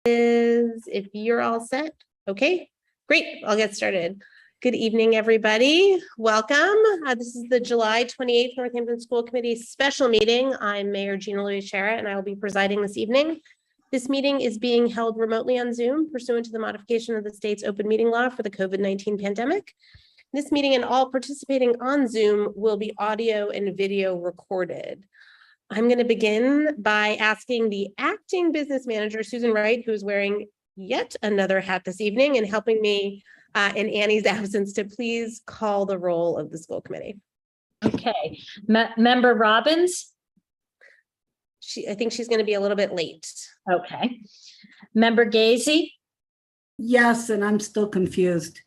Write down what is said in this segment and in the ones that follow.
If you're all set. Okay, great. I'll get started. Good evening, everybody. Welcome. This is the July 28th Northampton School Committee special meeting. I'm Mayor Gina Lucia, and I will be presiding this evening. This meeting is being held remotely on Zoom pursuant to the modification of the state's open meeting law for the COVID-19 pandemic. This meeting and all participating on Zoom will be audio and video recorded. I'm going to begin by asking the acting business manager, Susan Wright, who's wearing yet another hat this evening and helping me in Annie's absence, to please call the roll of the school committee. Okay, Member Robbins? I think she's going to be a little bit late. Okay. Member Gazy? Yes, and I'm still confused.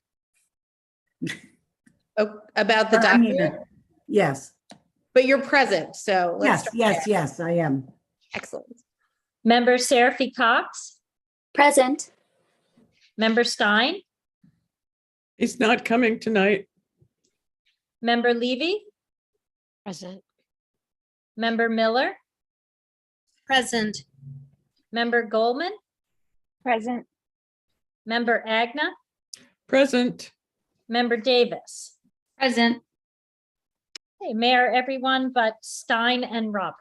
Oh, about the document? Yes. But you're present, so let's yes, I am. Excellent. Member Seraphy Cox? Present. Member Stein? He's not coming tonight. Member Levy? Present. Member Miller? Present. Member Goldman? Present. Member Agna? Present. Member Davis? Present. Hey, Mayor, everyone but Stein and Roberts.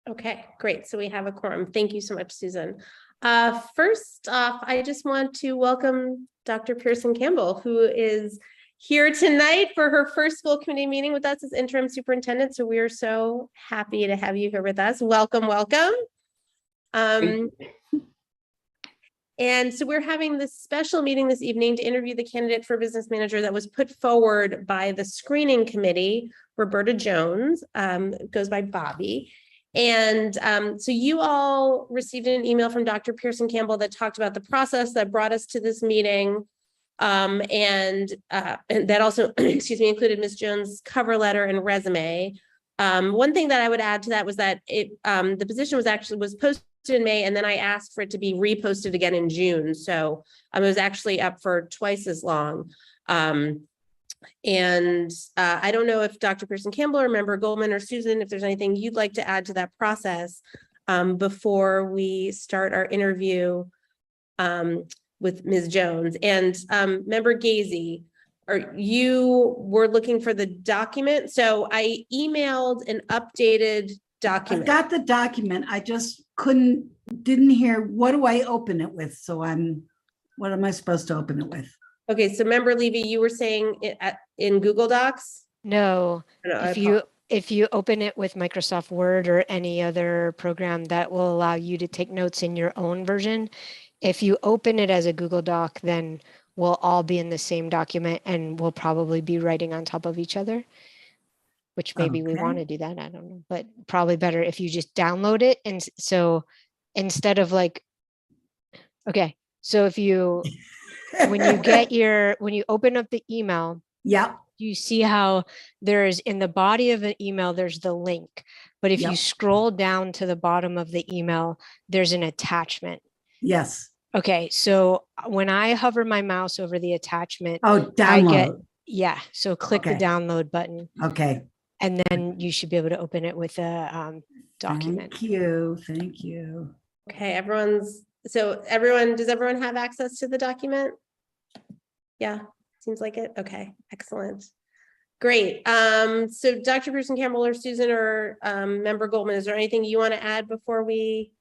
Okay, great. So we have a quorum. Thank you so much, Susan. First off, I just want to welcome Dr. Pearson Campbell, who is here tonight for her first school committee meeting with us as interim superintendent. So we are so happy to have you here with us. Welcome, welcome. And so we're having this special meeting this evening to interview the candidate for business manager that was put forward by the screening committee, Roberta Jones, goes by Bobby. And so you all received an email from Dr. Pearson Campbell that talked about the process that brought us to this meeting. And that also, excuse me, included Ms. Jones' cover letter and resume. One thing that I would add to that was that the position was posted in May, and then I asked for it to be reposted again in June. So it was actually up for twice as long. I don't know if Dr. Pearson Campbell or Member Goldman or Susan, if there's anything you'd like to add to that process before we start our interview with Ms. Jones. And Member Gazy, you were looking for the document. So I emailed an updated document. I got the document. I just didn't hear, what do I open it with? So what am I supposed to open it with? Okay, so Member Levy, you were saying it in Google Docs? No, if you open it with Microsoft Word or any other program, that will allow you to take notes in your own version. If you open it as a Google Doc, then we'll all be in the same document and we'll probably be writing on top of each other, which maybe we want to do that. I don't know, but probably better if you just download it. And so instead of okay, so if you, when you open up the email, you see how there's in the body of the email, there's the link, but if you scroll down to the bottom of the email, there's an attachment. Yes. Okay. So when I hover my mouse over the attachment, download. So click the download button. Okay. And then you should be able to open it with a document. Thank you. Okay, does everyone have access to the document? Yeah, seems like it. Okay, excellent. Great. So Dr. Pearson Campbell or Susan or Member Goldman, is there anything you want to add before we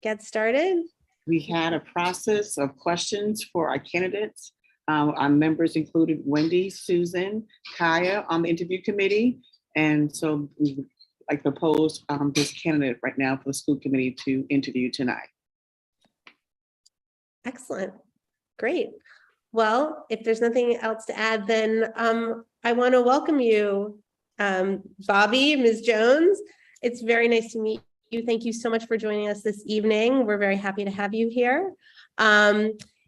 get started? We had a process of questions for our candidates. Our members included Wendy, Susan, Kaya on the interview committee. And so we like to propose this candidate right now for the school committee to interview tonight. Excellent. Great. Well, if there's nothing else to add, then I want to welcome you, Bobby, Ms. Jones. It's very nice to meet you. Thank you so much for joining us this evening. We're very happy to have you here.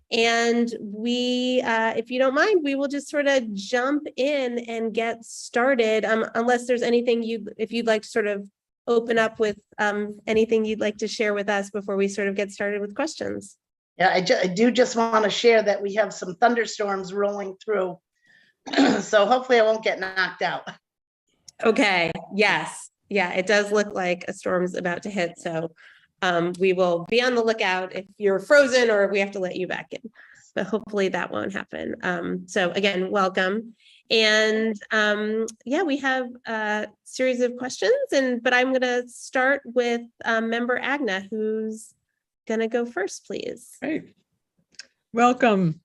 And we, if you don't mind, we will just sort of jump in and get started, unless there's anything if you'd like to sort of open up with anything you'd like to share with us before we sort of get started with questions. Yeah, I do just want to share that we have some thunderstorms rolling through. So hopefully I won't get knocked out. Okay, yes. Yeah, it does look like a storm's about to hit. So we will be on the lookout if you're frozen or if we have to let you back in. But hopefully that won't happen. So again, welcome. And yeah, we have a series of questions, but I'm gonna start with member Agna, who's gonna go first, please. Great. Welcome.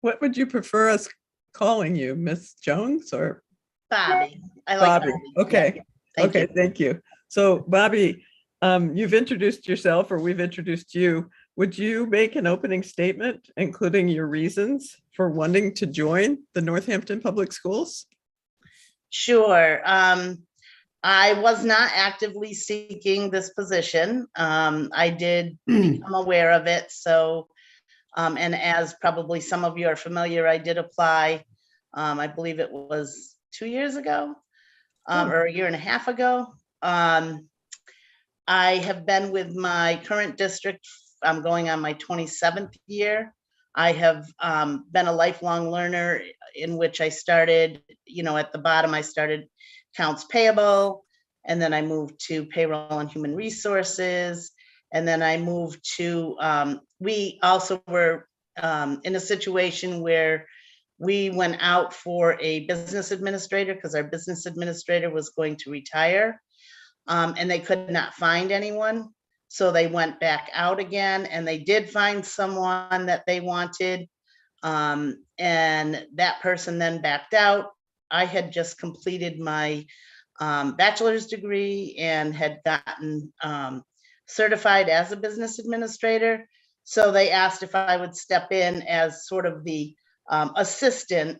What would you prefer us calling you, Miss Jones or Bobby. I like Bobby? Bobby. Okay, Yeah, thank okay, you. thank you. So Bobby, you've introduced yourself, or we've introduced you. Would you make an opening statement, including your reasons for wanting to join the Northampton Public Schools? Sure. I was not actively seeking this position. I did become aware of it. So, and as probably some of you are familiar, I did apply. I believe it was 2 years ago, or a year and a half ago. I have been with my current district. I'm going on my 27th year. I have been a lifelong learner, in which I started, at the bottom, I started accounts payable, and then I moved to payroll and human resources. And then I moved to, we also were in a situation where we went out for a business administrator because our business administrator was going to retire, and they could not find anyone. So they went back out again, and they did find someone that they wanted. And that person then backed out. I had just completed my bachelor's degree and had gotten certified as a business administrator. So they asked if I would step in as sort of the assistant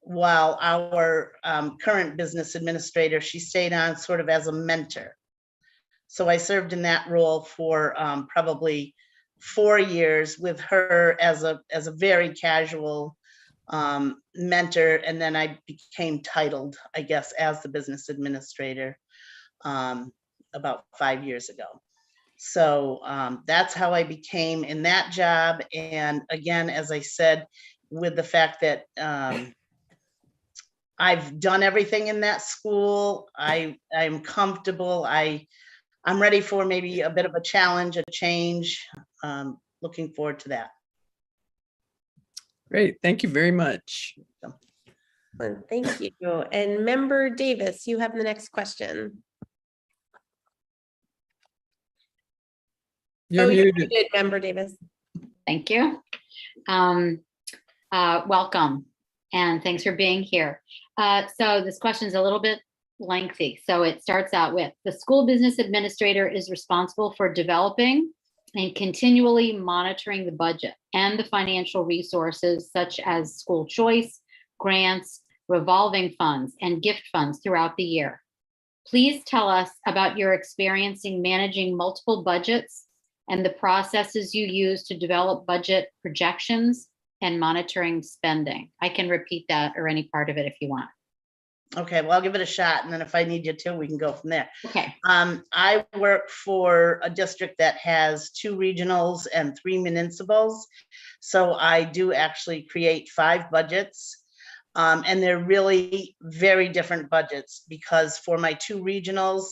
while our current business administrator, she stayed on sort of as a mentor. So I served in that role for probably 4 years with her as a very casual mentor. And then I became titled, I guess, as the business administrator about 5 years ago. So that's how I became in that job. And again, as I said, with the fact that I've done everything in that school, I'm comfortable. I'm ready for maybe a bit of a challenge, a change. Looking forward to that. Great, thank you very much. Well, thank you. And member Davis, you have the next question. You're muted. Member Davis. Thank you. Welcome, and thanks for being here. So this question is a little bit lengthy. So it starts out with, the school business administrator is responsible for developing and continually monitoring the budget and the financial resources such as school choice, grants, revolving funds, and gift funds throughout the year. Please tell us about your experience in managing multiple budgets and the processes you use to develop budget projections and monitoring spending. I can repeat that or any part of it if you want. Okay, well, I'll give it a shot. And then if I need you to, we can go from there. Okay. I work for a district that has 2 regionals and 3 municipals. So I do actually create 5 budgets. And they're really very different budgets, because for my 2 regionals,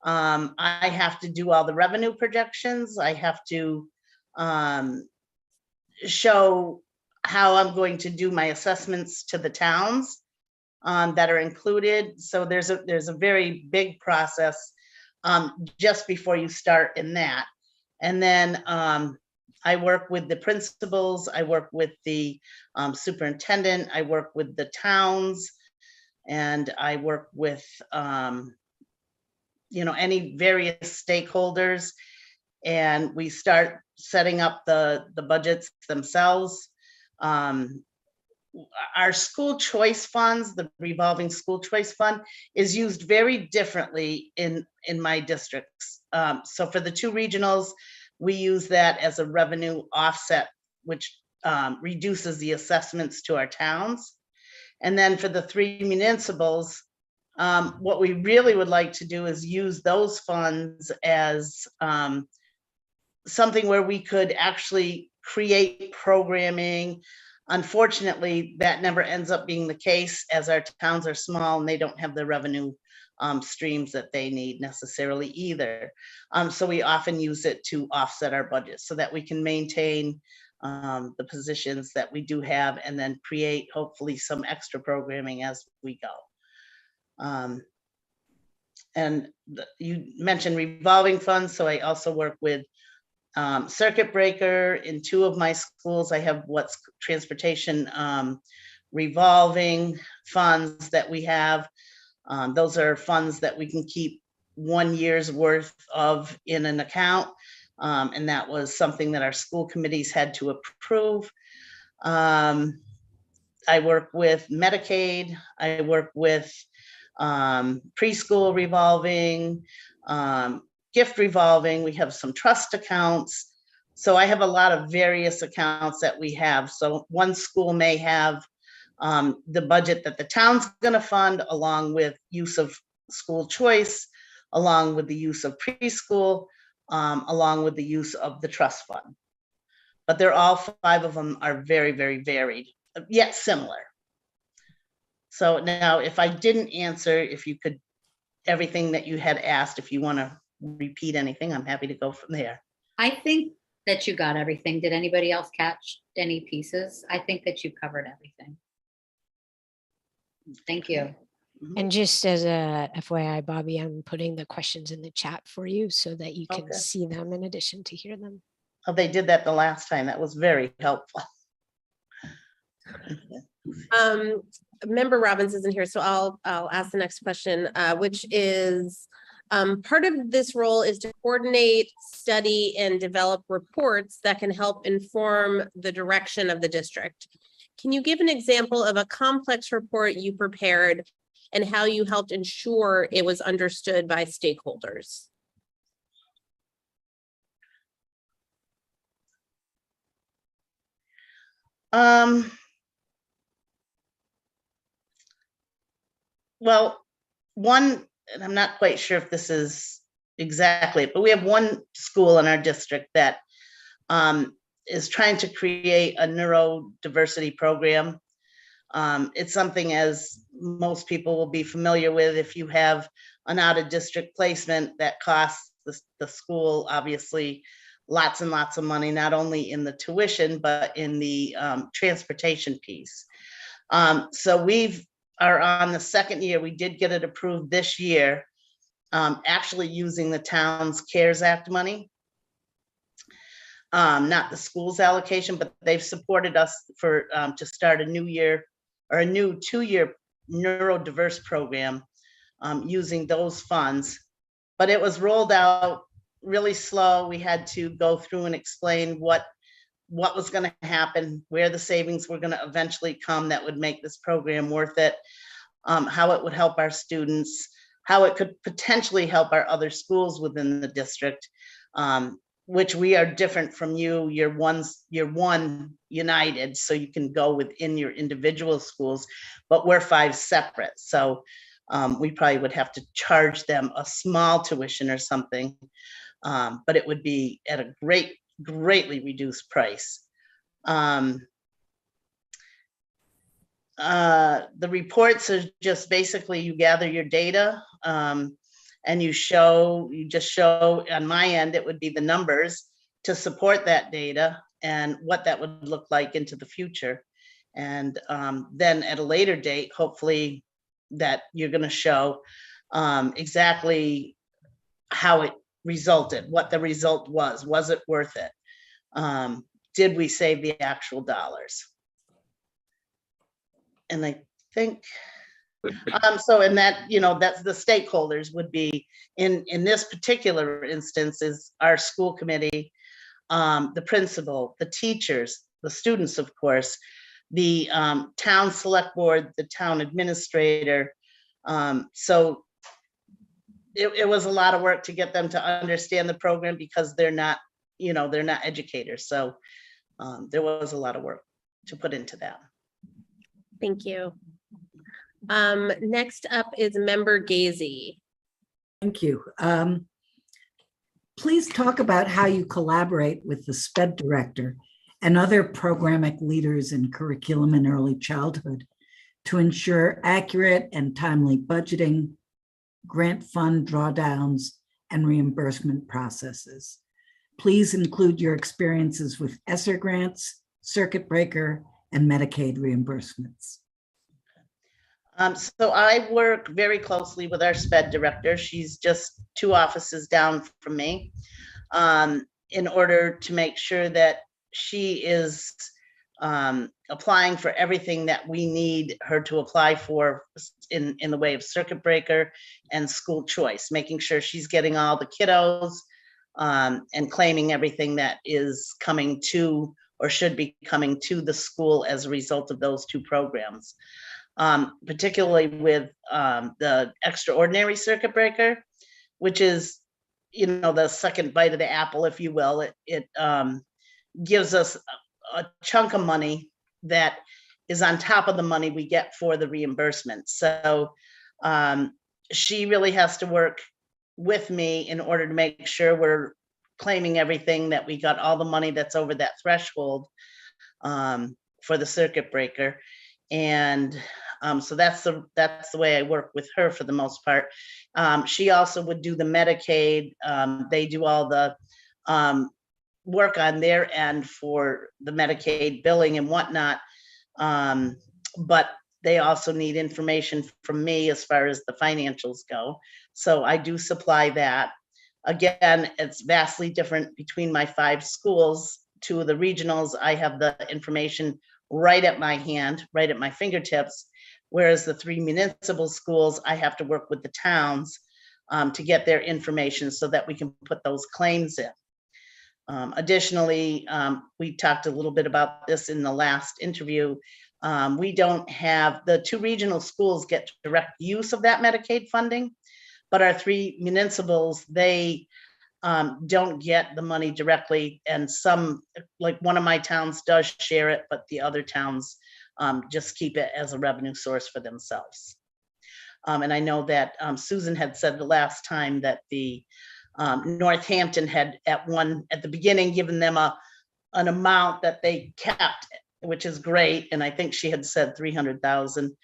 I have to do all the revenue projections. I have to show how I'm going to do my assessments to the towns that are included. So there's a very big process just before you start in that. And then I work with the principals, I work with the superintendent, I work with the towns, and I work with any various stakeholders. And we start setting up the budgets themselves. Our school choice funds, the revolving school choice fund, is used very differently in my districts. So for the 2 regionals, we use that as a revenue offset, which reduces the assessments to our towns. And then for the 3 municipals, what we really would like to do is use those funds as something where we could actually create programming. Unfortunately, that never ends up being the case, as our towns are small and they don't have the revenue streams that they need necessarily either. So we often use it to offset our budget so that we can maintain the positions that we do have and then create hopefully some extra programming as we go. You mentioned revolving funds, so I also work with circuit breaker in 2 of my schools. I have what's transportation revolving funds that we have. Those are funds that we can keep 1 year's worth of in an account. And that was something that our school committees had to approve. I work with Medicaid. I work with preschool revolving, gift revolving. We have some trust accounts. So I have a lot of various accounts that we have. So one school may have the budget that the town's going to fund, along with use of school choice, along with the use of preschool, along with the use of the trust fund. But they're all 5 of them are very, very varied, yet similar. So now if I didn't answer, if you could, everything that you had asked, if you want to repeat anything, I'm happy to go from there. I think that you got everything. Did anybody else catch any pieces? I think that you covered everything. Thank you. And just as a FYI, Bobby, I'm putting the questions in the chat for you so that you can Okay. see them in addition to hear them. Oh, they did that the last time. That was very helpful. Member Robbins isn't here, so I'll ask the next question, which is, part of this role is to coordinate, study, and develop reports that can help inform the direction of the district. Can you give an example of a complex report you prepared and how you helped ensure it was understood by stakeholders? Well, one, and I'm not quite sure if this is exactly, but we have one school in our district that is trying to create a neurodiversity program. It's something, as most people will be familiar with, if you have an out-of-district placement that costs the school obviously lots and lots of money, not only in the tuition, but in the transportation piece. So we are on the 2nd year. We did get it approved this year, actually using the town's CARES Act money. Not the school's allocation, but they've supported us for to start a new year or a new 2-year neurodiverse program using those funds. But it was rolled out really slow. We had to go through and explain what was going to happen, where the savings were going to eventually come that would make this program worth it, how it would help our students, how it could potentially help our other schools within the district, which we are different from you. You're one united, so you can go within your individual schools, but we're 5 separate. So we probably would have to charge them a small tuition or something, but it would be at a greatly reduced price. The reports are just basically you gather your data and you just show on my end, it would be the numbers to support that data and what that would look like into the future. And then at a later date, hopefully that you're going to show exactly how it resulted, what the result was it worth it? Did we save the actual dollars? And I think, so in that, that's the stakeholders would be in this particular instance is our school committee, the principal, the teachers, the students, of course, the town select board, the town administrator. So it was a lot of work to get them to understand the program because they're not educators. So there was a lot of work to put into that. Thank you. Next up is Member Gazy. Thank you. Please talk about how you collaborate with the SPED director and other programmatic leaders in curriculum and early childhood to ensure accurate and timely budgeting, grant fund drawdowns, and reimbursement processes. Please include your experiences with ESSER grants, circuit breaker, and Medicaid reimbursements. So I work very closely with our SPED director. She's just 2 offices down from me, in order to make sure that she is applying for everything that we need her to apply for in the way of circuit breaker and school choice, making sure she's getting all the kiddos and claiming everything that is coming to or should be coming to the school as a result of those 2 programs. Particularly with the extraordinary circuit breaker, which is, the second bite of the apple, if you will. It gives us a chunk of money that is on top of the money we get for the reimbursement. So she really has to work with me in order to make sure we're claiming everything, that we got all the money that's over that threshold for the circuit breaker. And so that's the way I work with her for the most part. She also would do the Medicaid. They do all the work on their end for the Medicaid billing and whatnot. But they also need information from me as far as the financials go. So I do supply that. Again, it's vastly different between my 5 schools. 2 of the regionals, I have the information right at my hand, right at my fingertips. Whereas the 3 municipal schools, I have to work with the towns to get their information so that we can put those claims in. Additionally, we talked a little bit about this in the last interview. We don't have, the 2 regional schools get direct use of that Medicaid funding, but our 3 municipals, they don't get the money directly. And some, like one of my towns does share it, but the other towns just keep it as a revenue source for themselves. And I know that Susan had said the last time that the Northampton had at the beginning given them an amount that they kept, which is great. And I think she had said 300,000.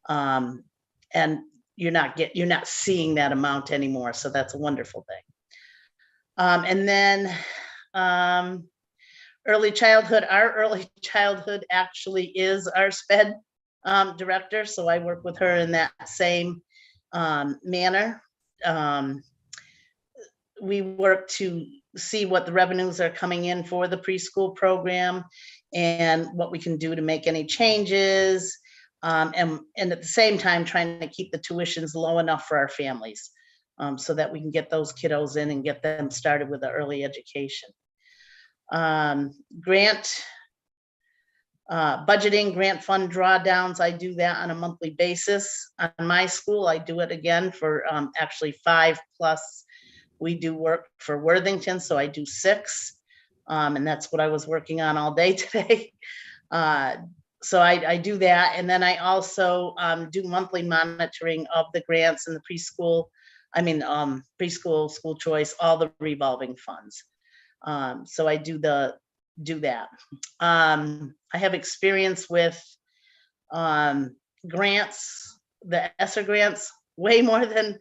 And you're not seeing that amount anymore. So that's a wonderful thing. And then early childhood, our early childhood actually is our SPED director. So I work with her in that same manner. We work to see what the revenues are coming in for the preschool program and what we can do to make any changes. And at the same time, trying to keep the tuitions low enough for our families so that we can get those kiddos in and get them started with the early education. Grant budgeting, grant fund drawdowns, I do that on a monthly basis. On my school, I do it again for actually 5 plus. We do work for Worthington, so I do 6. And that's what I was working on all day today. So I do that. And then I also do monthly monitoring of the grants in the preschool, preschool, school choice, all the revolving funds. So I do that. I have experience with grants, the ESSER grants, way more than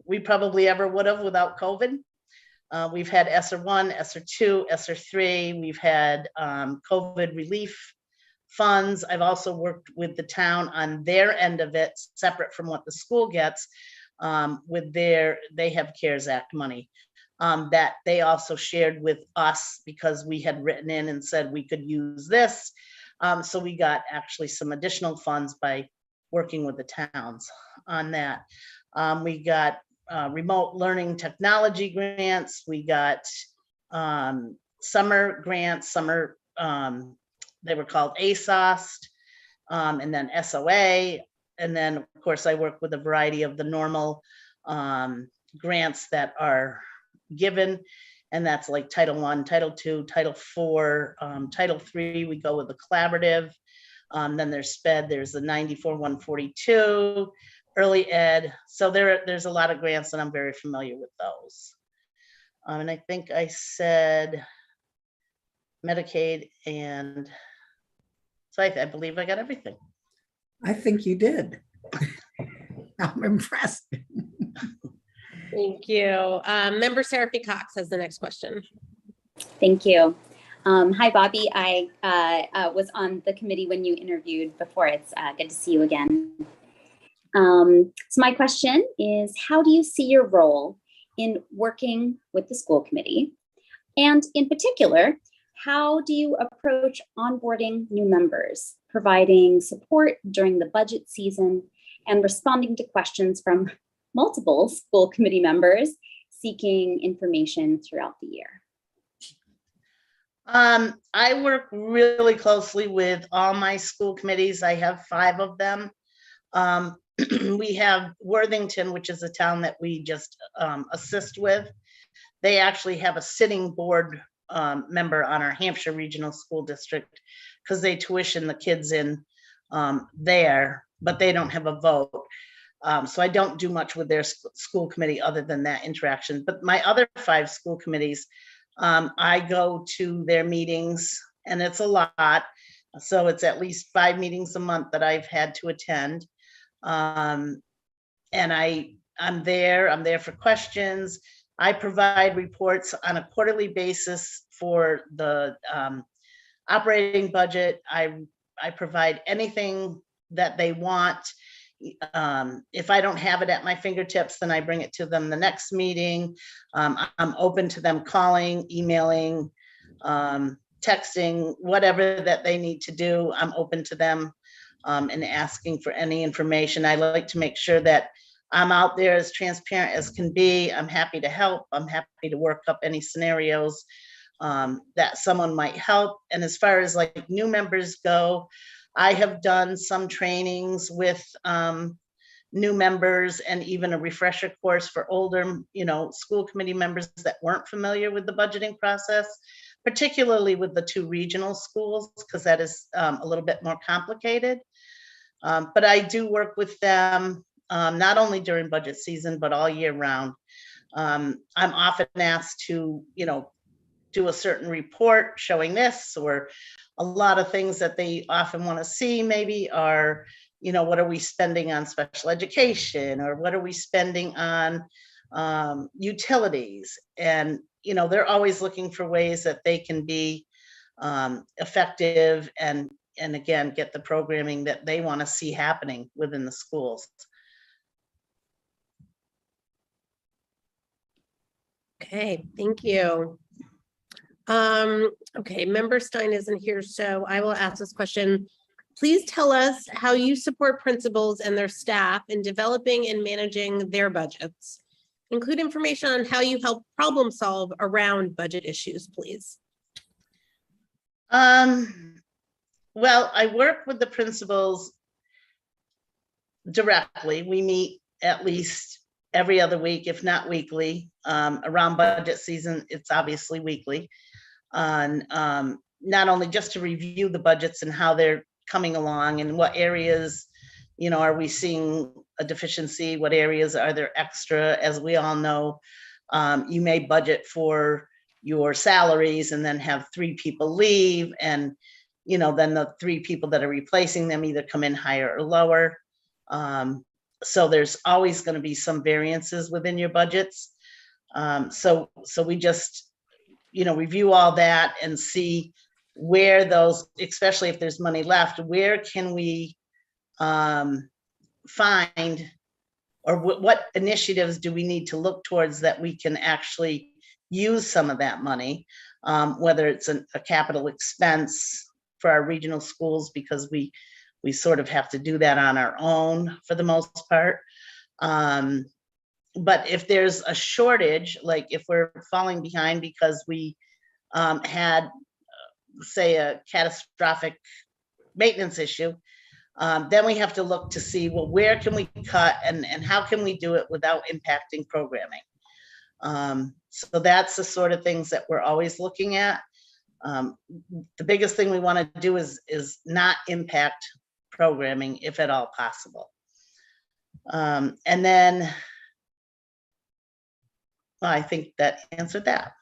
we probably ever would have without COVID. We've had ESSER 1, ESSER 2, ESSER 3. We've had COVID relief funds. I've also worked with the town on their end of it, separate from what the school gets, they have CARES Act money that they also shared with us because we had written in and said we could use this. So we got actually some additional funds by working with the towns on that. We got remote learning technology grants. We got summer grants, they were called ASOS, and then SOA. And then, of course, I work with a variety of the normal grants that are given. And that's like Title I, Title II, Title IV, Title III, we go with the collaborative. Then there's SPED, there's the 94-142, early ed. So there's a lot of grants and I'm very familiar with those. And I think I said Medicaid, and so I believe I got everything. I think you did. I'm impressed. Thank you. Member Seraphy Cox has the next question. Thank you. Hi, Bobby. I was on the committee when you interviewed before. It's good to see you again. So my question is, how do you see your role in working with the school committee? And in particular, how do you approach onboarding new members, providing support during the budget season, and responding to questions from multiple school committee members seeking information throughout the year? I work really closely with all my school committees. I have 5 of them. We have Worthington, which is a town that we just assist with. They actually have a sitting board member on our Hampshire Regional School District because they tuition the kids in there, but they don't have a vote. So I don't do much with their school committee other than that interaction. But my other 5 school committees, I go to their meetings, and it's a lot. So it's at least 5 meetings a month that I've had to attend. And I'm there for questions. I provide reports on a quarterly basis for the operating budget. I provide anything that they want. If I don't have it at my fingertips, then I bring it to them the next meeting. I'm open to them calling, emailing, texting, whatever that they need to do. I'm open to them and asking for any information. I like to make sure that I'm out there as transparent as can be. I'm happy to help. I'm happy to work up any scenarios that someone might help. And as far as like new members go, I have done some trainings with new members and even a refresher course for older, school committee members that weren't familiar with the budgeting process, particularly with the 2 regional schools, because that is a little bit more complicated. But I do work with them not only during budget season, but all year round. I'm often asked to, do a certain report showing this, or a lot of things that they often want to see maybe are, what are we spending on special education, or what are we spending on utilities? And, they're always looking for ways that they can be effective and again, get the programming that they want to see happening within the schools. Okay, thank you. Okay, Member Stein isn't here, so I will ask this question. Please tell us how you support principals and their staff in developing and managing their budgets. Include information on how you help problem solve around budget issues, please. Well, I work with the principals directly. We meet at least every other week, if not weekly. Around budget season, it's obviously weekly. Not only just to review the budgets and how they're coming along and what areas, are we seeing a deficiency? What areas are there extra? As we all know, you may budget for your salaries and then have 3 people leave, and then the 3 people that are replacing them either come in higher or lower. So there's always going to be some variances within your budgets. So we just, review all that and see where those, especially if there's money left, where can we find, or what initiatives do we need to look towards that we can actually use some of that money, whether it's a capital expense for our regional schools, because we sort of have to do that on our own for the most part. But if there's a shortage, like if we're falling behind because we had, say, a catastrophic maintenance issue, then we have to look to see, well, where can we cut and how can we do it without impacting programming? So that's the sort of things that we're always looking at. The biggest thing we want to do is not impact programming if at all possible. And then I think that answered that.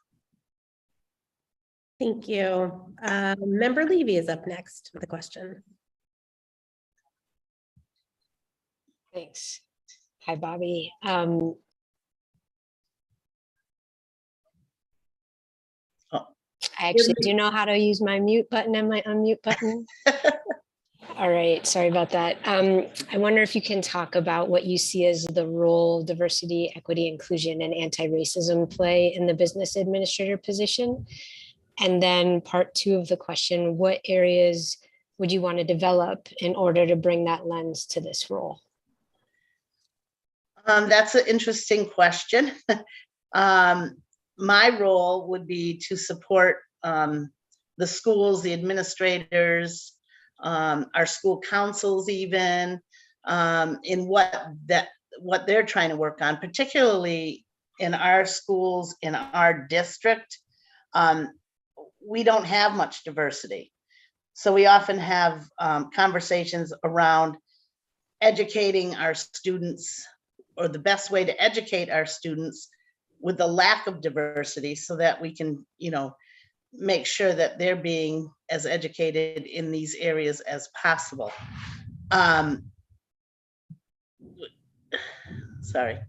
Thank you. Member Levy is up next with a question. Thanks. Hi, Bobby. Oh. I actually do know how to use my mute button and my unmute button. All right, sorry about that. I wonder if you can talk about what you see as the role diversity, equity, inclusion, and anti-racism play in the business administrator position. And then part two of the question, what areas would you want to develop in order to bring that lens to this role? That's an interesting question. My role would be to support the schools, the administrators, our school councils, even in what they're trying to work on, particularly in our schools, in our district. We don't have much diversity. So we often have conversations around educating our students, or the best way to educate our students with the lack of diversity, so that we can, make sure that they're being as educated in these areas as possible. Sorry.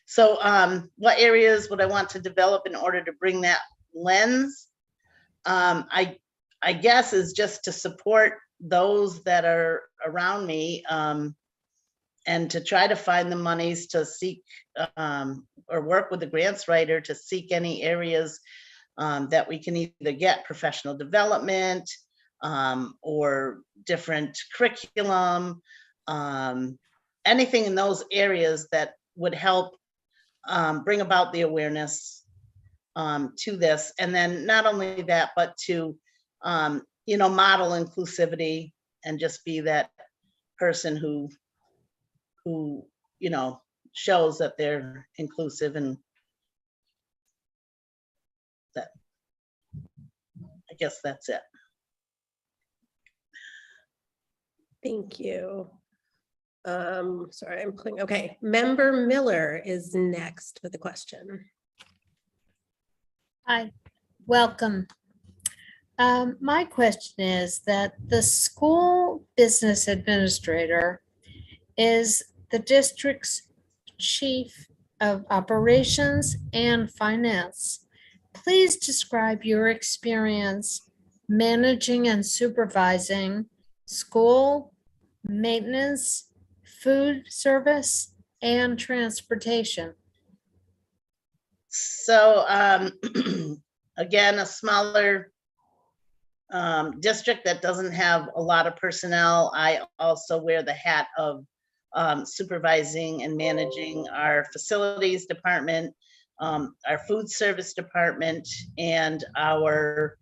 So what areas would I want to develop in order to bring that lens? I guess is just to support those that are around me, and to try to find the monies to seek or work with the grants writer to seek any areas that we can either get professional development or different curriculum, anything in those areas that would help bring about the awareness to this. And then not only that, but to, model inclusivity and just be that person who shows that they're inclusive, and that, I guess that's it. Thank you. Sorry, I'm putting, okay. Member Miller is next with a question. Hi, welcome. My question is that the school business administrator is the district's chief of operations and finance. Please describe your experience managing and supervising school, maintenance, food service, and transportation. So again, a smaller district that doesn't have a lot of personnel. I also wear the hat of supervising and managing our facilities department, our food service department, and our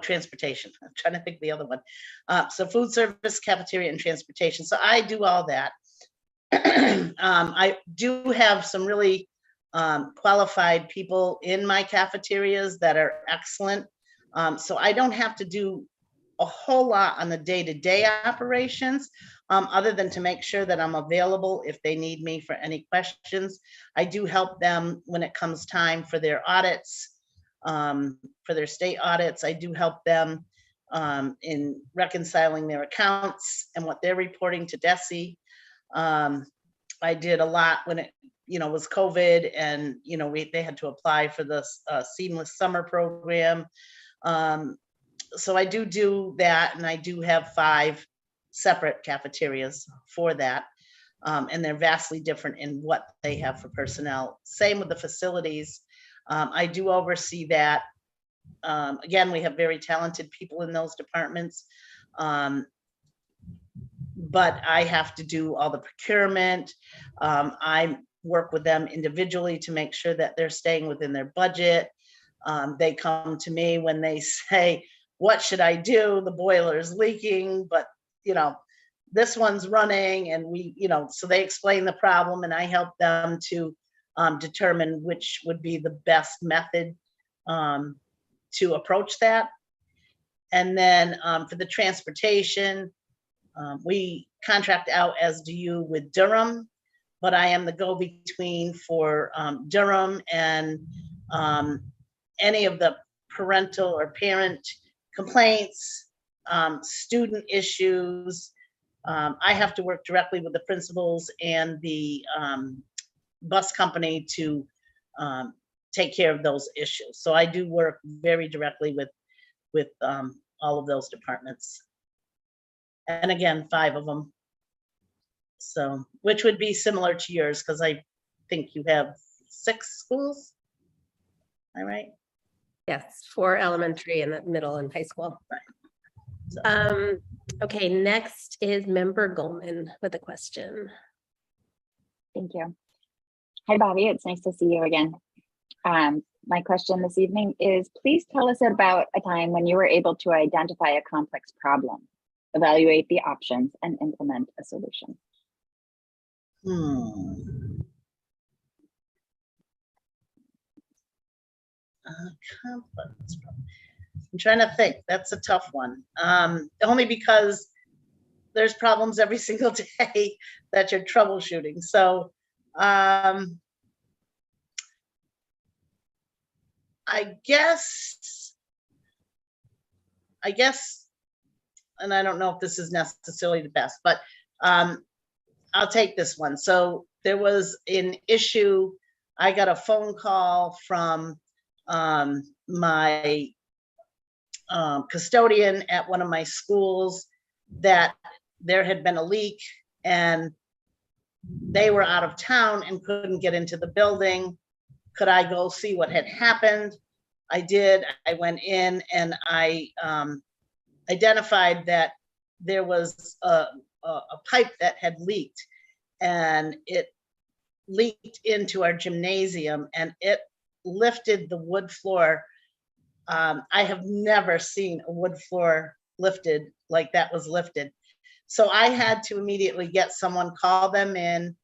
transportation. I'm trying to think of the other one. So food service, cafeteria, and transportation. So I do all that. I do have some really qualified people in my cafeterias that are excellent. So I don't have to do a whole lot on the day-to-day operations, other than to make sure that I'm available if they need me for any questions. I do help them when it comes time for their audits, for their state audits. I do help them in reconciling their accounts and what they're reporting to DESE. I did a lot when it was COVID, and they had to apply for the seamless summer program. So I do that, and I do have 5 separate cafeterias for that. And they're vastly different in what they have for personnel. Same with the facilities. I do oversee that. Again, we have very talented people in those departments. But I have to do all the procurement. I work with them individually to make sure that they're staying within their budget. They come to me when they say, what should I do? The boiler is leaking, but this one's running, and so they explain the problem, and I help them to determine which would be the best method to approach that. And then for the transportation, we contract out, as do you, with Durham, but I am the go-between for Durham and any of the parental or parent complaints, student issues. I have to work directly with the principals and the bus company to take care of those issues. So I do work very directly with all of those departments. And again, 5 of them. So, which would be similar to yours, because I think you have 6 schools. Am I right? Yes, 4 elementary and middle and high school. So- Okay, next is Member Goldman with a question. Thank you. Hi, Bobby. It's nice to see you again. My question this evening is, please tell us about a time when you were able to identify a complex problem, evaluate the options, and implement a solution. Complex problem. I'm trying to think. That's a tough one. Only because there's problems every single day that you're troubleshooting. So I guess, and I don't know if this is necessarily the best, but I'll take this one. So there was an issue. I got a phone call from my custodian at one of my schools that there had been a leak and they were out of town and couldn't get into the building. Could I go see what had happened? I did. I went in and I identified that there was a pipe that had leaked, and it leaked into our gymnasium and it lifted the wood floor. I have never seen a wood floor lifted like that was lifted. So I had to immediately get someone, call them in,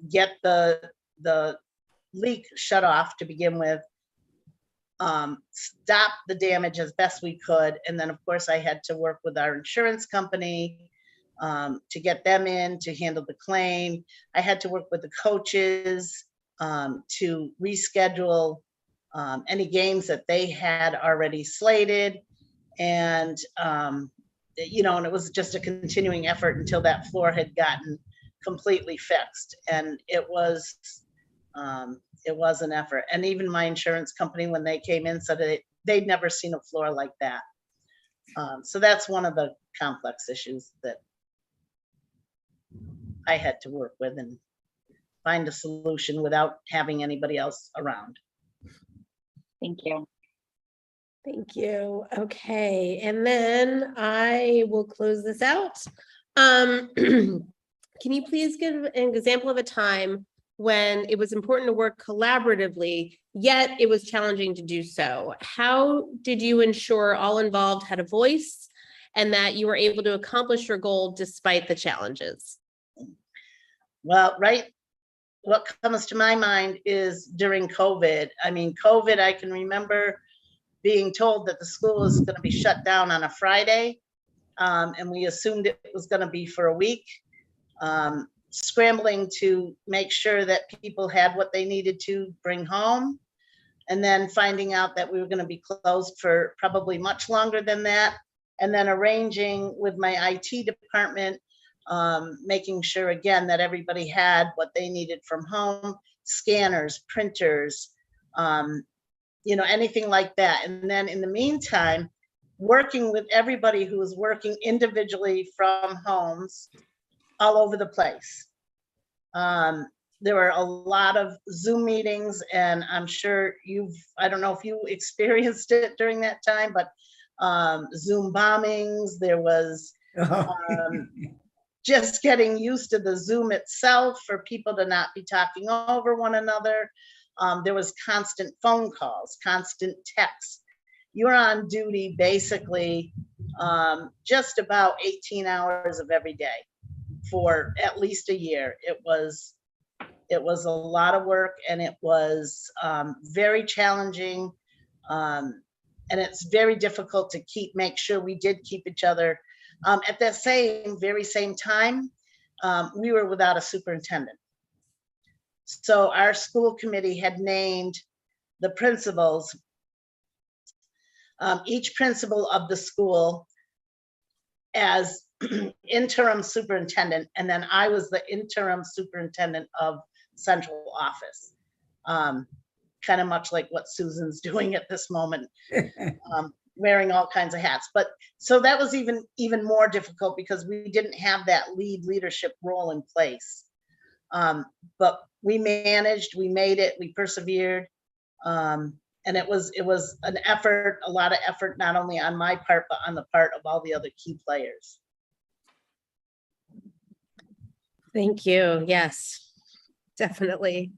get the leak shut off to begin with, stop the damage as best we could. And then of course I had to work with our insurance company to get them in to handle the claim. I had to work with the coaches to reschedule any games that they had already slated. And, you know, and it was just a continuing effort until that floor had gotten completely fixed. And it was an effort. And even my insurance company, when they came in, said that they'd never seen a floor like that. So that's one of the complex issues that I had to work with and find a solution without having anybody else around. Thank you. Thank you. Okay, and then I will close this out. Can you please give an example of a time when it was important to work collaboratively, yet it was challenging to do so? How did you ensure all involved had a voice and that you were able to accomplish your goal despite the challenges? Well, right, what comes to my mind is during COVID. I mean, COVID, I can remember being told that the school was going to be shut down on a Friday, and we assumed it was going to be for a week. Scrambling to make sure that people had what they needed to bring home, and then finding out that we were going to be closed for probably much longer than that, and then arranging with my IT department, making sure again that everybody had what they needed from home, scanners, printers, you know, anything like that. And then in the meantime, working with everybody who was working individually from homes all over the place. There were a lot of Zoom meetings, and I'm sure I don't know if you experienced it during that time, but Zoom bombings, there was just getting used to the Zoom itself for people to not be talking over one another. There was constant phone calls, constant texts. You're on duty basically just about 18 hours of every day for at least a year. It was a lot of work, and it was very challenging. And it's very difficult to make sure we did keep each other. At that very same time, we were without a superintendent. So our school committee had named the principals each principal of the school as interim superintendent, and then I was the interim superintendent of central office. Kind of much like what Susan's doing at this moment, wearing all kinds of hats. But so that was even more difficult because we didn't have that leadership role in place. But we managed, we made it, we persevered. And it was an effort, a lot of effort, not only on my part, but on the part of all the other key players. Thank you. Yes, definitely.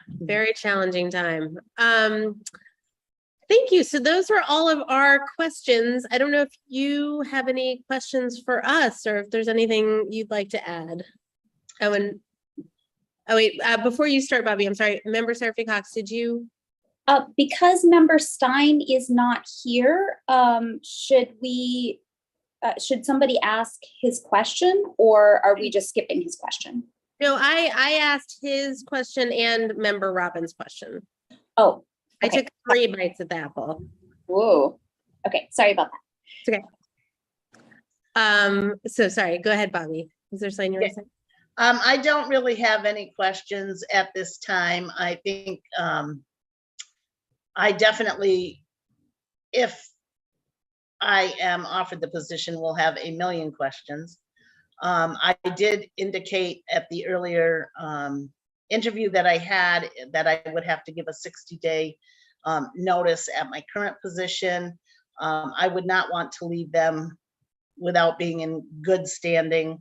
Very challenging time. Thank you. So those are all of our questions. I don't know if you have any questions for us or if there's anything you'd like to add. Before you start, Bobby, I'm sorry. Member Seraphy Cox, did you? Because Member Stein is not here, should somebody ask his question, or are we just skipping his question? No, I asked his question and Member Robbins' question. Oh, I okay. took 3 bites at the apple. Whoa. Okay, sorry about that. It's okay. So sorry, go ahead, Bobby. Is there something you want to say? I don't really have any questions at this time. I think I definitely, if I am offered the position, will have a million questions. I did indicate at the earlier interview that I had that I would have to give a 60-day notice at my current position. I would not want to leave them without being in good standing.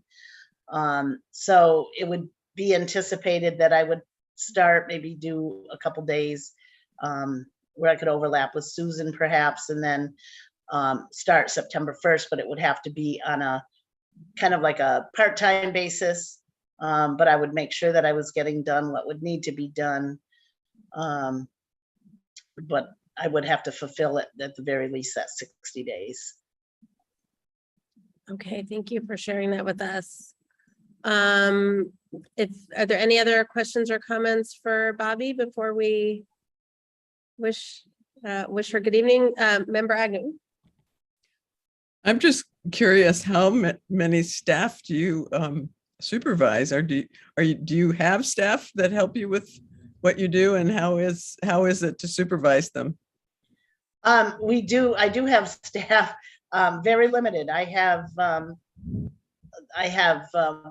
So it would be anticipated that I would start, maybe do a couple days where I could overlap with Susan perhaps, and then start September 1st, but it would have to be on a kind of like a part-time basis. But I would make sure that I was getting done what would need to be done. But I would have to fulfill it at the very least that 60 days. Okay, thank you for sharing that with us. Are there any other questions or comments for Bobby before we wish her good evening? Member Agnew. I'm just curious, how many staff do you supervise? Or do you have staff that help you with what you do, and how is it to supervise them? I do have staff, very limited. I have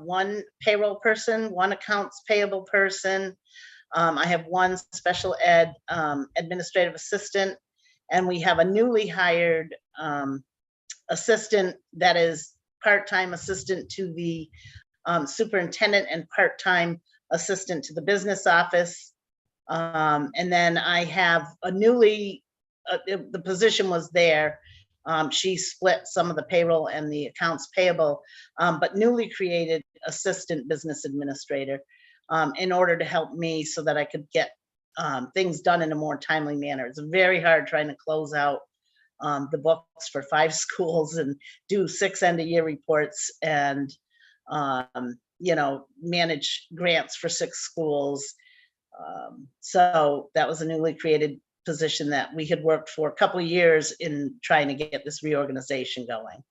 one payroll person, one accounts payable person. I have one special ed administrative assistant, and we have a newly hired assistant that is part-time assistant to the superintendent and part-time assistant to the business office. And then I have a newly, the position was there. She split some of the payroll and the accounts payable, but newly created assistant business administrator in order to help me so that I could get things done in a more timely manner. It's very hard trying to close out the books for 5 schools and do 6 end-of-year reports and manage grants for 6 schools. So that was a newly created position that we had worked for a couple of years in trying to get this reorganization going.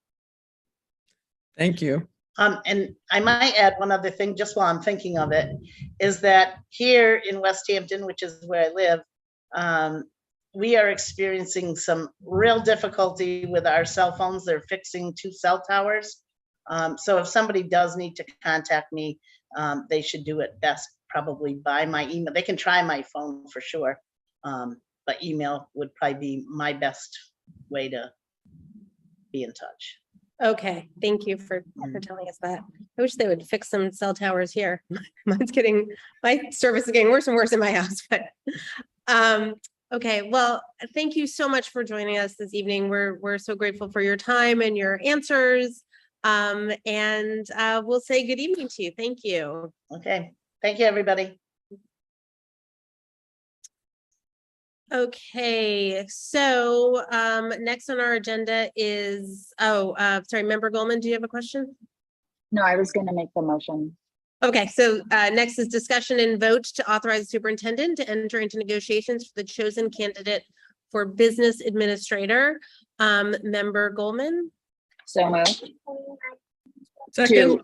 Thank you. And I might add one other thing, just while I'm thinking of it, is that here in West Hampton, which is where I live, we are experiencing some real difficulty with our cell phones. They're fixing 2 cell towers. So if somebody does need to contact me, they should do it best probably by my email. They can try my phone for sure, but email would probably be my best way to be in touch. Okay, thank you for telling us that. I wish they would fix some cell towers here. My service is getting worse and worse in my house, but okay, well, thank you so much for joining us this evening. We're so grateful for your time and your answers. And we'll say good evening to you. Thank you. Okay, thank you, everybody. Okay, so next on our agenda is, sorry, Member Goldman, do you have a question? No, I was going to make the motion. Okay, so next is discussion and vote to authorize the superintendent to enter into negotiations for the chosen candidate for business administrator. Member Goldman, So moved. Second,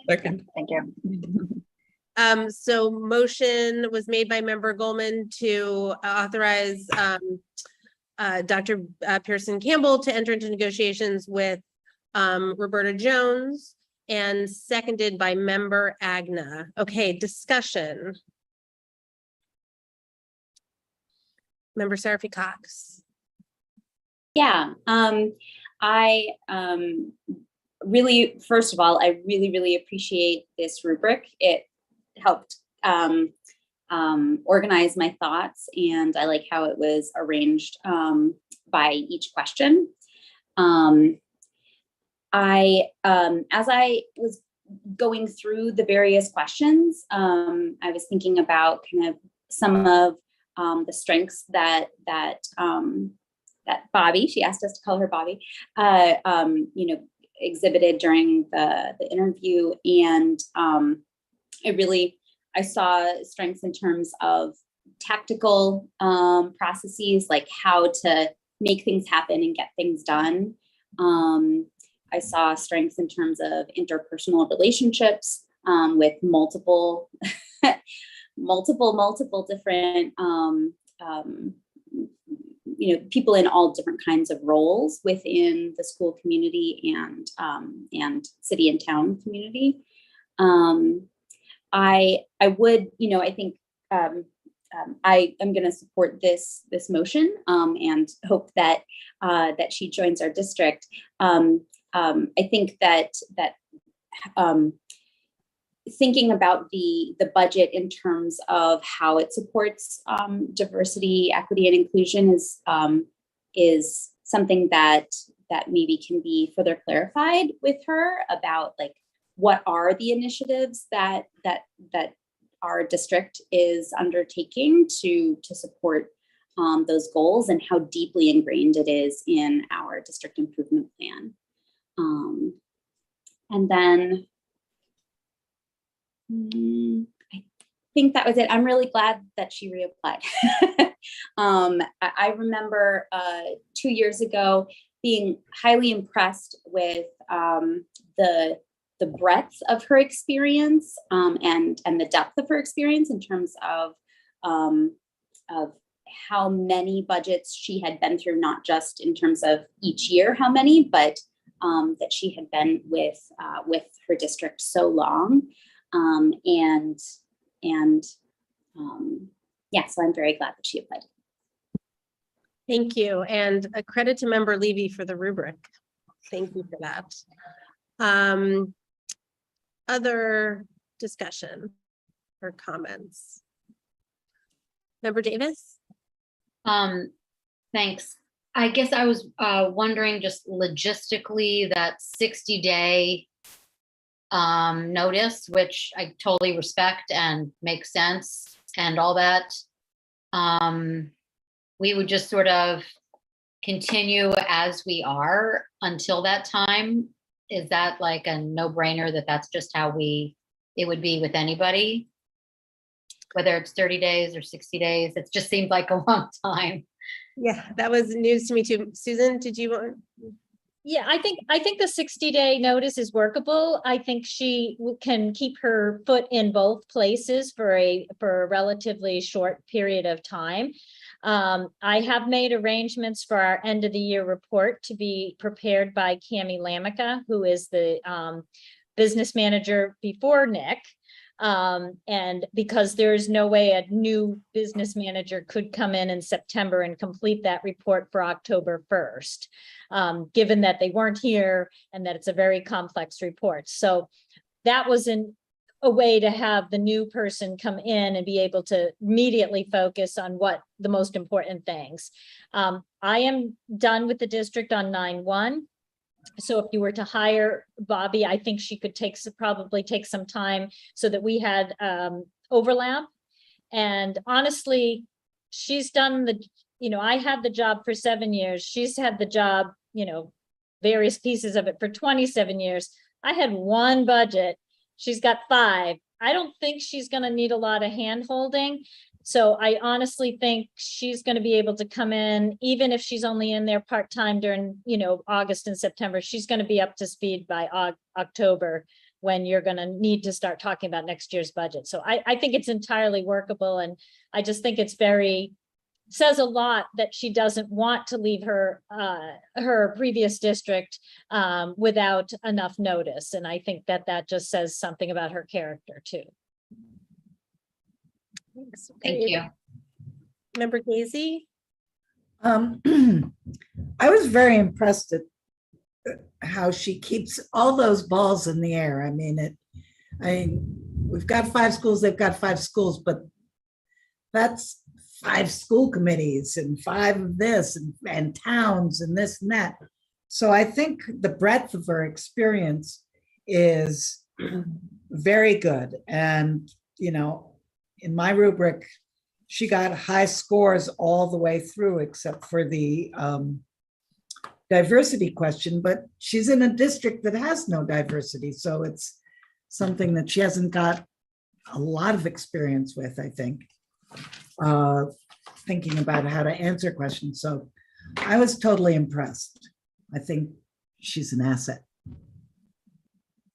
Second. Thank you. so motion was made by Member Goldman to authorize Dr. Pearson Campbell to enter into negotiations with Roberta Jones, and seconded by Member Agna. Okay, discussion. Member Seraphy Cox. Yeah, I really, first of all, I really appreciate this rubric. It helped organize my thoughts, and I like how it was arranged by each question. As I was going through the various questions, I was thinking about kind of some of the strengths that Bobby, she asked us to call her Bobby, exhibited during the interview, and I saw strengths in terms of tactical processes, like how to make things happen and get things done. I saw strengths in terms of interpersonal relationships with multiple different people in all different kinds of roles within the school community and city and town community. I would, I think I am going to support this motion and hope that that she joins our district. I think that thinking about the budget in terms of how it supports diversity, equity, and inclusion is something that maybe can be further clarified with her about, like, what are the initiatives that our district is undertaking to support those goals, and how deeply ingrained it is in our district improvement plan. And then I think that was it. I'm really glad that she reapplied. I remember 2 years ago being highly impressed with the breadth of her experience and the depth of her experience in terms of how many budgets she had been through, not just in terms of each year how many, but that she had been with her district so long. So I'm very glad that she applied. Thank you, and a credit to Member Levy for the rubric. Thank you for that. Other discussion or comments? Member Davis? Thanks. I guess I was wondering, just logistically, that 60-day notice, which I totally respect and makes sense and all that. We would just sort of continue as we are until that time. Is that like a no-brainer that that's just how it would be with anybody? Whether it's 30 days or 60 days, it just seemed like a long time. Yeah, that was news to me too. Susan, did you want? Yeah, I think the 60-day notice is workable. I think she can keep her foot in both places for a relatively short period of time. I have made arrangements for our end of the year report to be prepared by Cami Lamica, who is the business manager before Nick. And because there's no way a new business manager could come in September and complete that report for October 1st, given that they weren't here and that it's a very complex report. So that was a way to have the new person come in and be able to immediately focus on what the most important things. I am done with the district on 9/1. So if you were to hire Bobby, I think she could probably take some time so that we had overlap. And honestly, she's done I had the job for 7 years. She's had the job, various pieces of it for 27 years. I had one budget. She's got 5. I don't think she's going to need a lot of hand holding. So I honestly think she's going to be able to come in, even if she's only in there part-time during, August and September, she's going to be up to speed by October, when you're going to need to start talking about next year's budget. So I think it's entirely workable. And I just think it's says a lot that she doesn't want to leave her previous district without enough notice. And I think that just says something about her character too. Thanks. Thank you. Member Gazy? I was very impressed at how she keeps all those balls in the air. I mean, we've got 5 schools, they've got 5 schools, but that's 5 school committees and 5 of this and towns and this and that. So I think the breadth of her experience is very good. And, in my rubric, she got high scores all the way through, except for the diversity question, but she's in a district that has no diversity. So it's something that she hasn't got a lot of experience with, I think, thinking about how to answer questions. So I was totally impressed. I think she's an asset.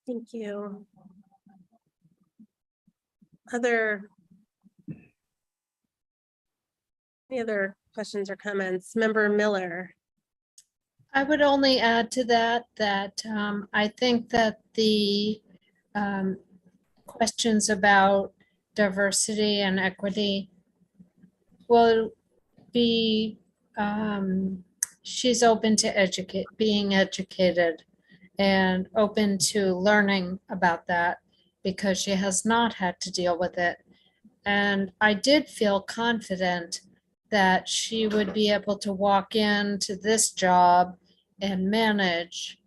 Thank you. Any other questions or comments? Member Miller? I would only add to that I think that the questions about diversity and equity will be, she's open to being educated and open to learning about that because she has not had to deal with it. And I did feel confident that she would be able to walk into this job and manage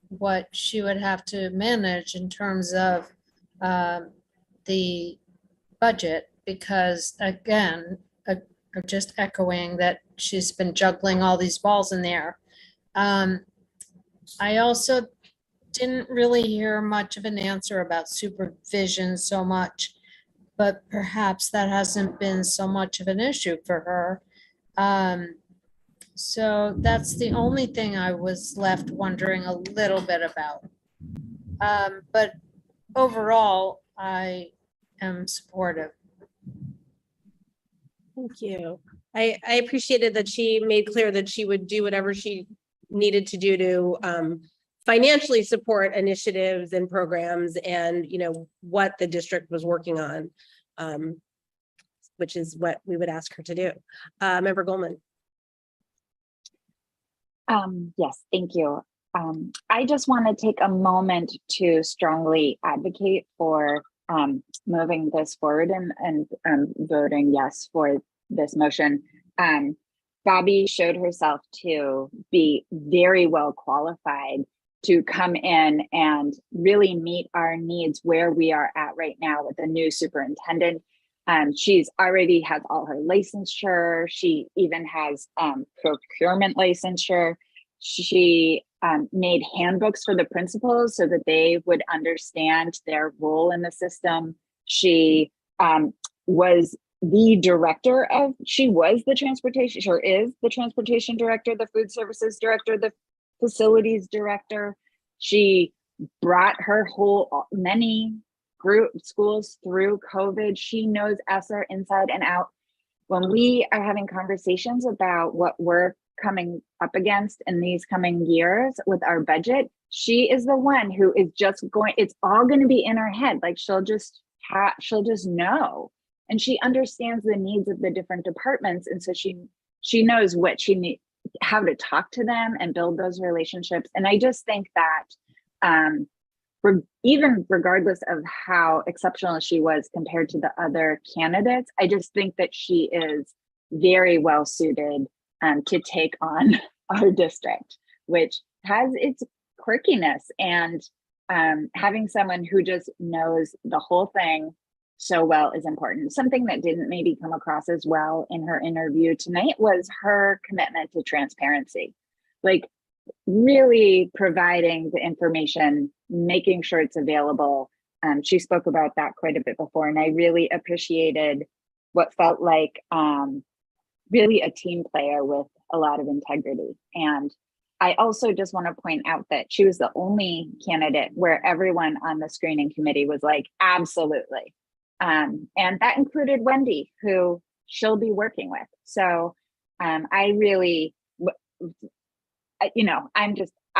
what she would have to manage in terms of the budget, because again, I'm just echoing that she's been juggling all these balls in the air. I also didn't really hear much of an answer about supervision so much, but perhaps that hasn't been so much of an issue for her. So that's the only thing I was left wondering a little bit about. But overall, I am supportive. Thank you. I appreciated that she made clear that she would do whatever she needed to do to financially support initiatives and programs and, what the district was working on, which is what we would ask her to do. Member Goldman. Yes, thank you. I just want to take a moment to strongly advocate for moving this forward and voting yes for this motion. Bobby showed herself to be very well qualified to come in and really meet our needs where we are at right now with the new superintendent. She's already has all her licensure. She even has procurement licensure. She made handbooks for the principals so that they would understand their role in the system. She was the director of, she was the transportation, sure is the transportation director, the food services director, the facilities director. She brought her whole, many group schools through COVID. She knows ESSER inside and out. When we are having conversations about what we're coming up against in these coming years with our budget, she is the one who is just going, it's all going to be in her head. Like she'll just know. And she understands the needs of the different departments. And so she knows what she needs, how to talk to them and build those relationships. And I just think that even regardless of how exceptional she was compared to the other candidates, I just think that she is very well suited to take on our district, which has its quirkiness, and having someone who just knows the whole thing so well is important. Something that didn't maybe come across as well in her interview tonight was her commitment to transparency, like really providing the information, making sure it's available, She spoke about that quite a bit before, and I really appreciated what felt like really a team player with a lot of integrity. And I also just want to point out that she was the only candidate where everyone on the screening committee was like, absolutely. And that included Wendy, who she'll be working with. So I really, I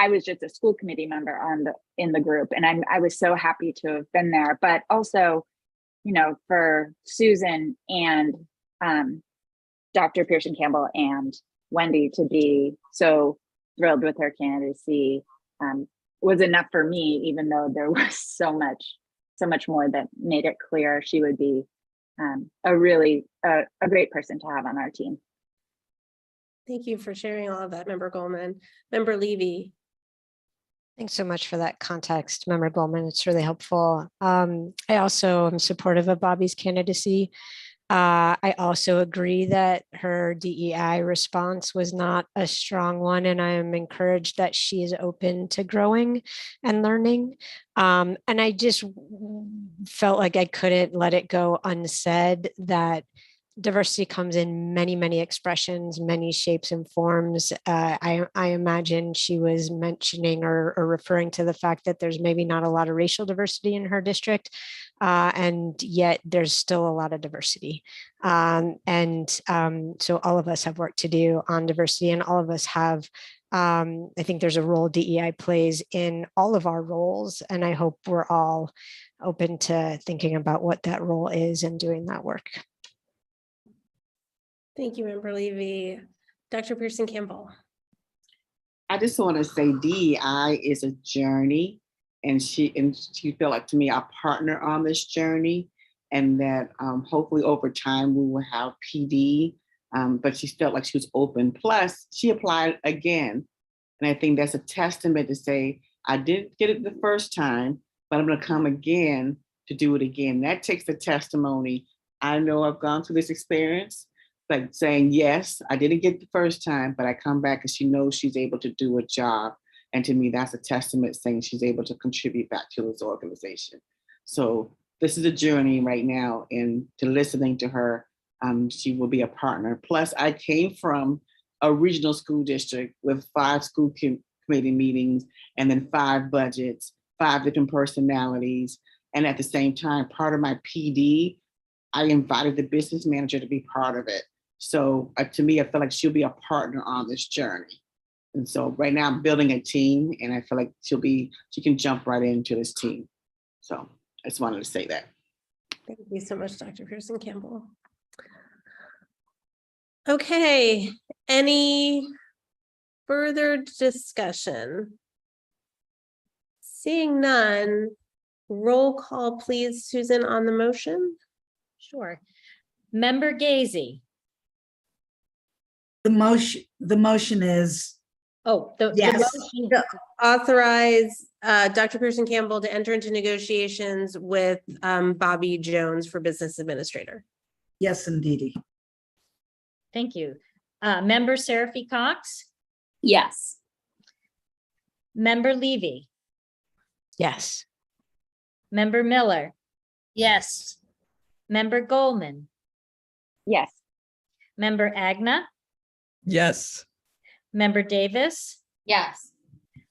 was just a school committee member in the group, and I was so happy to have been there. But also, for Susan and Dr. Pearson Campbell and Wendy to be so thrilled with her candidacy was enough for me, even though there was so much more that made it clear she would be a great person to have on our team. Thank you for sharing all of that, Member Goldman. Member Levy. Thanks so much for that context, Member Goldman. It's really helpful. I also am supportive of Bobby's candidacy. I also agree that her DEI response was not a strong one, and I am encouraged that she is open to growing and learning. And I just felt like I couldn't let it go unsaid that diversity comes in many, many expressions, many shapes and forms. I imagine she was mentioning or referring to the fact that there's maybe not a lot of racial diversity in her district, and yet there's still a lot of diversity. So all of us have work to do on diversity, and all of us have, I think there's a role DEI plays in all of our roles, and I hope we're all open to thinking about what that role is and doing that work. Thank you, Member Levy. Dr. Pearson Campbell. I just want to say DEI is a journey, and she felt like to me a partner on this journey, and that hopefully over time we will have PD, but she felt like she was open. Plus, she applied again, and I think that's a testament to say, I didn't get it the first time, but I'm going to come again to do it again. That takes the testimony. I know I've gone through this experience, like saying, yes, I didn't get the first time, but I come back and she knows she's able to do a job. And to me, that's a testament saying she's able to contribute back to this organization. So this is a journey right now, and to listening to her, she will be a partner. Plus, I came from a regional school district with 5 school committee meetings, and then 5 budgets, 5 different personalities. And at the same time, part of my PD, I invited the business manager to be part of it. So to me, I feel like she'll be a partner on this journey. And so right now I'm building a team, and I feel like she can jump right into this team. So I just wanted to say that. Thank you so much, Dr. Pearson Campbell. Okay, any further discussion? Seeing none, roll call, please, Susan, on the motion. Sure. Member Gazy. The motion is, Oh, the yes. motion. Authorize Dr. Pearson Campbell to enter into negotiations with Bobby Jones for business administrator. Yes, indeedy. Thank you. Member Seraphy Cox. Yes. Member Levy. Yes. Member Miller. Yes. Member Goldman. Yes. Member Agna. Yes. Member Davis. Yes.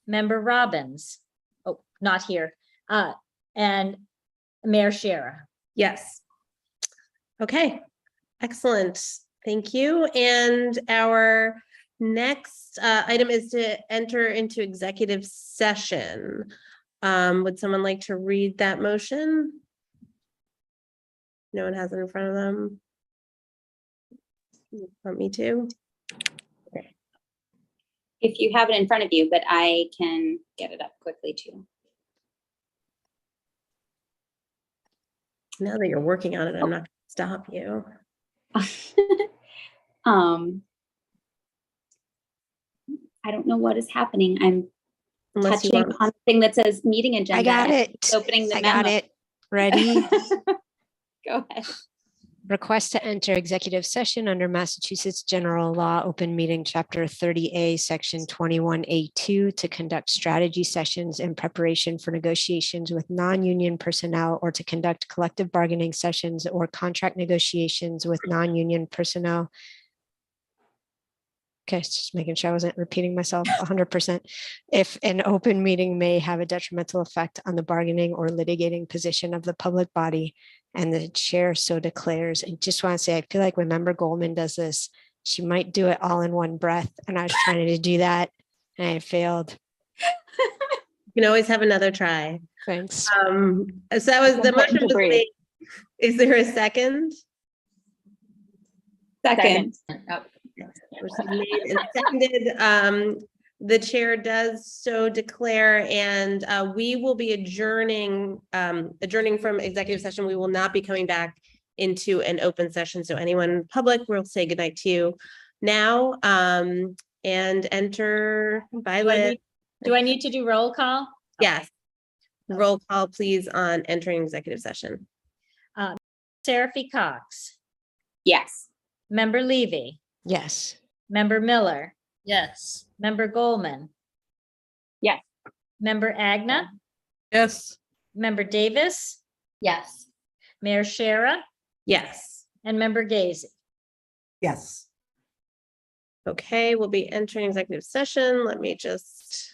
Member Robbins. Oh, not here. And Mayor Shara. Yes. Okay, excellent. Thank you. And our next item is to enter into executive session. Would someone like to read that motion? No one has it in front of them. You want me to? If you have it in front of you, but I can get it up quickly too. Now that you're working on it, I'm not going to stop you. I don't know what is happening. I'm Unless you touching want. on the thing that says meeting agenda. I got and it. Opening the I memo. got it. Ready? Go ahead. Request to enter executive session under Massachusetts General Law, Open Meeting Chapter 30A, Section 21A2 to conduct strategy sessions in preparation for negotiations with non-union personnel or to conduct collective bargaining sessions or contract negotiations with non-union personnel. Okay, just making sure I wasn't repeating myself 100%. If an open meeting may have a detrimental effect on the bargaining or litigating position of the public body and the chair so declares. And just want to say, I feel like when Member Goldman does this, she might do it all in one breath. And I was trying to do that and I failed. You can always have another try. Thanks. So that was the Important motion to was breathe. made. Is there a second? Second. Oh, Motion made and seconded. The chair does so declare, and we will be adjourning from executive session. We will not be coming back into an open session. So anyone in public, we'll say goodnight to you now, and enter Violet. Do I need to do roll call? Yes. Roll call, please, on entering executive session. Seraphy Cox, Yes. Member Levy, Yes. Member Miller, Yes. Member Goldman. Yes. Member Agna, Yes. Member Davis, yes. Mayor Shara, Yes. and Member Gazy. Yes. Okay, we'll be entering executive session. Let me just